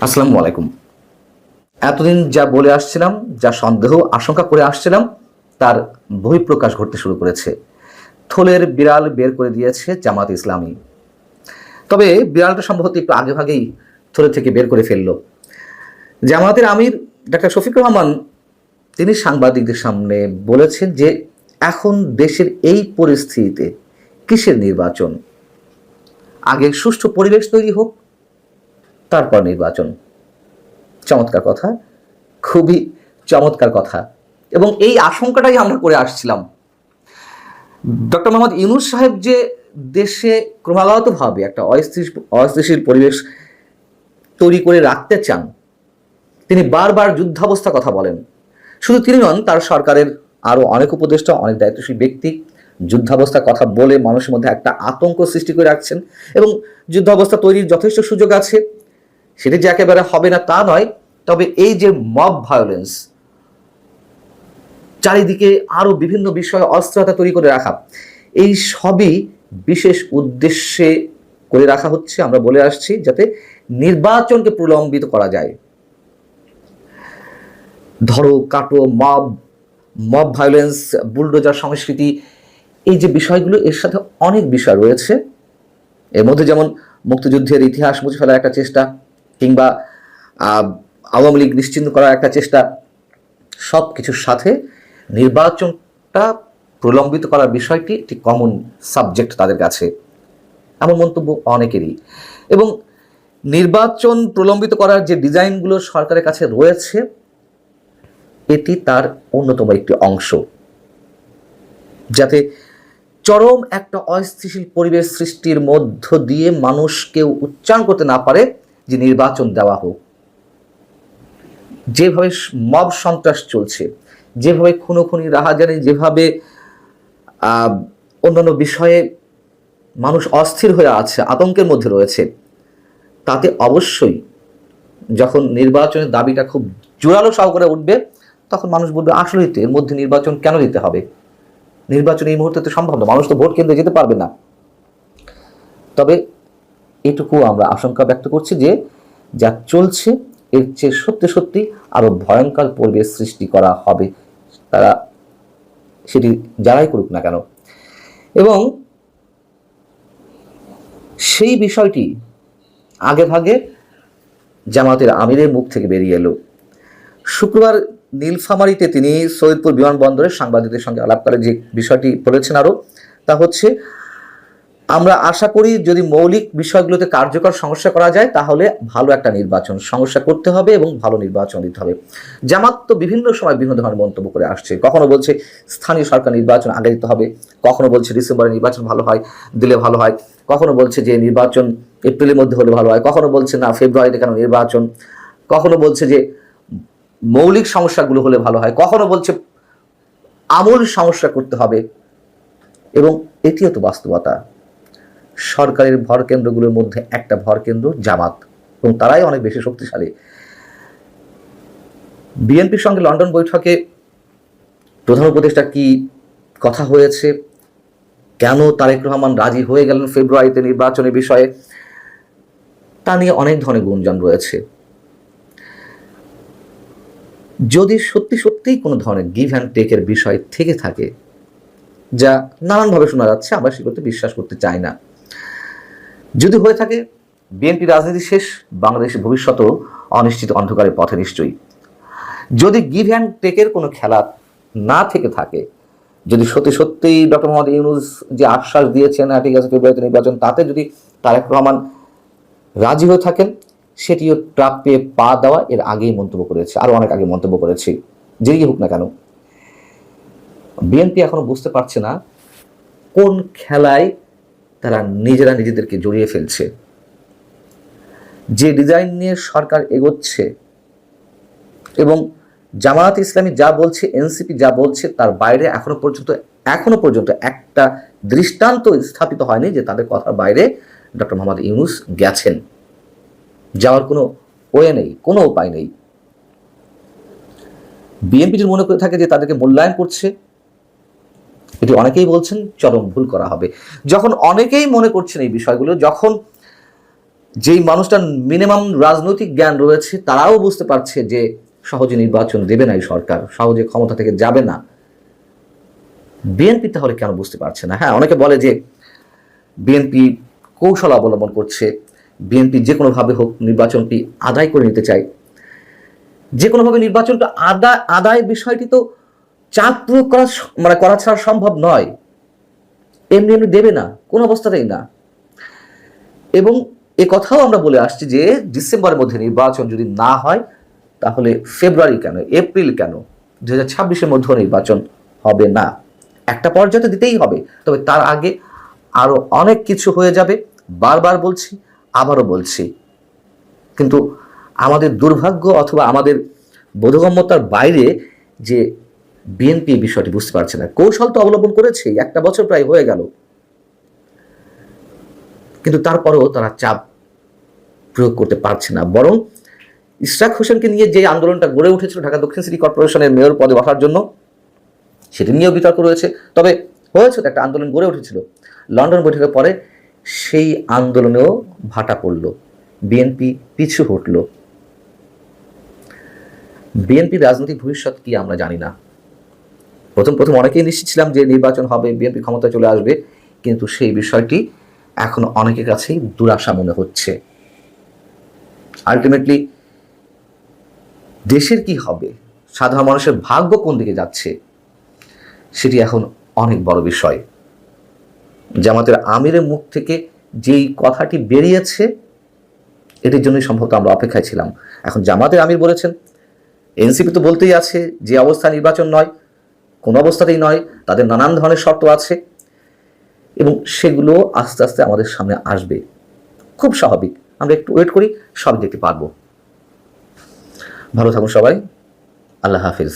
আসসালামু আলাইকুম। এতদিন যা বলে আসছিলাম, যা সন্দেহ আশঙ্কা করে আসছিলাম, তার বহিঃপ্রকাশ ঘটতে শুরু করেছে। থলের বিড়াল বের করে দিয়েছে জামাত ইসলামী। তবে বিড়ালটা সম্ভবত একটু আগেভাগেই থলে থেকে বের করে ফেলল। জামায়াতের আমির ডাক্তার শফিকুর রহমান তিনি সাংবাদিকদের সামনে বলেছেন যে এখন দেশের এই পরিস্থিতিতে কিসের নির্বাচন, আগে সুষ্ঠু পরিবেশ তৈরি হোক, তারপর নির্বাচন। চমৎকার কথা, খুবই চমৎকার কথা। এবং এই আশঙ্কাটাই আমরা করে আসছিলাম। ডক্টর মোহাম্মদ ইউনূস সাহেব যে দেশে ক্রমাগতভাবে একটা অস্থিতিশীল পরিবেশ তৈরি করে রাখতে চান, তিনি বারবার যুদ্ধাবস্থা কথা বলেন। শুধু তিনি নন, তার সরকারের আরও অনেক উপদেষ্টা, অনেক দায়িত্বশীল ব্যক্তি যুদ্ধাবস্থার কথা বলে মানুষের মধ্যে একটা আতঙ্ক সৃষ্টি করে রাখছেন। এবং যুদ্ধাবস্থা তৈরির যথেষ্ট সুযোগ আছে, সেটি যে একেবারে হবে না তা নয়। তবে এই যে মব ভায়োলেন্স, চারিদিকে আরো বিভিন্ন বিষয়ে অস্থিরতা তৈরি করে রাখা, এই সবই বিশেষ উদ্দেশ্যে করে রাখা হচ্ছে। আমরা বলে আসছি যাতে নির্বাচনকে প্রলম্বিত করা যায়। ধরো কাটো, মব ভায়োলেন্স, বুলডোজার সংস্কৃতি, এই যে বিষয়গুলো, এর সাথে অনেক বিষয় রয়েছে। এর মধ্যে যেমন মুক্তিযুদ্ধের ইতিহাস মুছে ফেলার একটা চেষ্টা, কিংবা আওয়ামী লীগ নিশ্চিহ্ন করার একটা চেষ্টা, সব কিছুর সাথে নির্বাচনটা প্রলম্বিত করার বিষয়টি একটি কমন সাবজেক্ট তাদের কাছে, এমন মন্তব্য অনেকেরই। এবং নির্বাচন প্রলম্বিত করার যে ডিজাইনগুলো সরকারের কাছে রয়েছে, এটি তার অন্যতম একটি অংশ, যাতে চরম একটা অস্থিতিশীল পরিবেশ সৃষ্টির মধ্য দিয়ে মানুষ কেউ উচ্চারণ করতে না পারে যে নির্বাচন দেওয়া হোক। যেভাবে মব সন্ত্রাস চলছে, যেভাবে খুনোখুনি, রাহাজানি, যেভাবে অন্যান্য বিষয়ে মানুষ অস্থির হয়ে আছে, আতঙ্কের মধ্যে রয়েছে, তাতে অবশ্যই যখন নির্বাচনের দাবিটা খুব জোরালো সহকারে উঠবে, তখন মানুষ বলবে আসলেই তো এর মধ্যে নির্বাচন কেন দিতে হবে, নির্বাচন এই মুহূর্তে তো সম্ভব না, মানুষ তো ভোট কেন্দ্রে যেতে পারবে না। তবে এটুকু আমরা আশঙ্কা ব্যক্ত করছি যে যা চলছে এর চেয়ে সত্যি সত্যি আরো ভয়ঙ্কর পরিবেশ সৃষ্টি করা হবে, তারা সেটি যারাই করুক না কেন। এবং সেই বিষয়টি আগেভাগে জামাতের আমিরের মুখ থেকে বেরিয়ে এলো। শুক্রবার নীলফামারীতে তিনি সৈয়দপুর বিমানবন্দরে সাংবাদিকদের সঙ্গে আলাপকালে যে বিষয়টি বলেছেন আরও, তা হচ্ছে আমরা আশা করি যদি মৌলিক বিষয়গুলোতে কার্যকর সমস্যা করা যায়, তাহলে ভালো একটা নির্বাচন সমস্যা করতে হবে এবং ভালো নির্বাচন দিতে হবে। জামাত তো বিভিন্ন সময় বিভিন্ন ধরনের মন্তব্য করে আসছে। কখনো বলছে স্থানীয় সরকার নির্বাচন আগে দিতে হবে, কখনো বলছে ডিসেম্বরে নির্বাচন ভালো হয়, দিলে ভালো হয়, কখনো বলছে যে নির্বাচন এপ্রিলের মধ্যে হলে ভালো হয়, কখনো বলছে না ফেব্রুয়ারিতে কেন নির্বাচন, কখনো বলছে যে মৌলিক সমস্যাগুলো হলে ভালো হয়, কখনো বলছে আমূল সমস্যা করতে হবে। এবং এটিও তো বাস্তবতা। সরকারের ভর কেন্দ্রগুলোর মধ্যে একটা ভর কেন্দ্র জামাত, এবং তারাই অনেক বেশি শক্তিশালী। বিএনপির সঙ্গে লন্ডন বৈঠকে প্রধান উপদেষ্টা কি কথা হয়েছে, কেন তারেক রহমান রাজি হয়ে গেলেন ফেব্রুয়ারিতে নির্বাচনের বিষয়ে, তা নিয়ে অনেক ধরনের গুঞ্জন রয়েছে। যদি সত্যি সত্যিই কোনো ধরনের গিভ অ্যান্ড টেকের বিষয় থেকে থাকে, যা নানানভাবে শোনা যাচ্ছে, আমরা সেগুলোতে বিশ্বাস করতে চাই না। যদি হয়ে থাকে, বিএনপি রাজনীতি শেষ, বাংলাদেশের ভবিষ্যৎও অনিশ্চিত অন্ধকারের পথে নিশ্চয়ই। যদি গিভ অ্যান্ড টেকের কোনো খেলা না থেকে থাকে, যদি সত্যি সত্যিই ডক্টর মোহাম্মদ ইউনূস যে আশ্বাস দিয়েছেন ঠিক আছে ফেব্রুয়ারিতে নির্বাচন, তাতে যদি তারেক রহমান রাজি হয়ে থাকেন, সেটিও প্রাপ্যে পা দেওয়া এর আগেই মন্তব্য করেছে, আরো অনেক আগে মন্তব্য করেছি। যেই হোক না কেন, বিএনপি এখনো বুঝতে পারছে না কোন খেলায় তারা নিজেরা নিজেদেরকে জড়িয়ে ফেলছে। যে ডিজাইন নিয়ে সরকার এগোচ্ছে এবং জামায়াত ইসলামী যা বলছে, এনসিপি যা বলছে, তার বাইরে এখনো পর্যন্ত একটা দৃষ্টান্ত স্থাপিত হয়নি যে তাদের কথার বাইরে ডক্টর মোহাম্মদ ইউনূস গেছেন। যাওয়ার কোনো ওয়ে নেই, কোনো উপায় নেই। বিএনপি যদি মনে করে থাকে যে তাদেরকে মূল্যায়ন করছে, এটি অনেকেই বলছেন চরম ভুল করা হবে। যখন অনেকেই মনে করছেন এই বিষয়গুলো, যখন যেই মানুষটার মিনিমাম রাজনৈতিক জ্ঞান রয়েছে তারাও বুঝতে পারছে যে সহজে নির্বাচন দেবে না এই সরকার, সহজে ক্ষমতা থেকে যাবে না। বিএনপি তাহলে কেন বুঝতে পারছে না? হ্যাঁ, অনেকে বলে যে বিএনপি কৌশল অবলম্বন করছে, বিএনপি যে কোনোভাবে হোক নির্বাচনটি আদায় করে নিতে চায়। যে কোনোভাবে নির্বাচনটা আদায়ের বিষয়টি তো চাপ প্রয়োগ করা ছাড়া সম্ভব নয়। এমনি এমনি দেবে না, কোনো অবস্থাতেই না। এবং এ কথাও আমরা বলে আসছি যে ডিসেম্বরের মধ্যে নির্বাচন যদি না হয় তাহলে ফেব্রুয়ারি কেন, এপ্রিল কেন, 2026-এর মধ্যেও নির্বাচন হবে না। একটা পর্যায়ে দিতেই হবে, তবে তার আগে আরো অনেক কিছু হয়ে যাবে। বারবার বলছি, আবারও বলছি, কিন্তু আমাদের দুর্ভাগ্য অথবা আমাদের বোধগম্যতার বাইরে যে বিএনপি এই বিষয়টি বুঝতে পারছে না। কৌশল তো অবলম্বন করেছে, একটা বছর প্রায় হয়ে গেল, কিন্তু তারপরেও তারা চাপ প্রয়োগ করতে পারছে না। বরং ইশরাক হোসেনকে নিয়ে যে আন্দোলনটা গড়ে উঠেছিল ঢাকা দক্ষিণ সিটি কর্পোরেশনের মেয়র পদে বসার জন্য, সেটি নিয়েও বিতর্ক রয়েছে। তবে হয়েছে, একটা আন্দোলন গড়ে উঠেছিল। লন্ডন বৈঠকের পরে সেই আন্দোলনেও ভাটা পড়ল, বিএনপি পিছু হটল। বিএনপির রাজনৈতিক ভবিষ্যৎ কি আমরা জানি না। প্রথম অনেকেই নিশ্চিত ছিলাম যে নির্বাচন হবে, বিএনপি ক্ষমতায় চলে আসবে, কিন্তু সেই বিষয়টি এখন অনেকের কাছেই দুরাশা মনে হচ্ছে। আলটিমেটলি দেশের কি হবে, সাধারণ মানুষের ভাগ্য কোন দিকে যাচ্ছে, সেটি এখন অনেক বড় বিষয়। জামাতের আমিরের মুখ থেকে যেই কথাটি বেরিয়েছে, এটির জন্যই সম্ভবত আমরা অপেক্ষায় ছিলাম। এখন জামাতের আমির বলেছেন, এনসিপি তো বলতেই আছে যে অবস্থা নির্বাচন নয়, কোনো অবস্থাতেই নয়, তাদের নানান ধরনের শর্ত আছে এবং সেগুলো আস্তে আস্তে আমাদের সামনে আসবে। খুব স্বাভাবিক, আমরা একটু ওয়েট করি, সব দেখতে পারবো। ভালো থাকুন সবাই, আল্লাহ হাফিজ।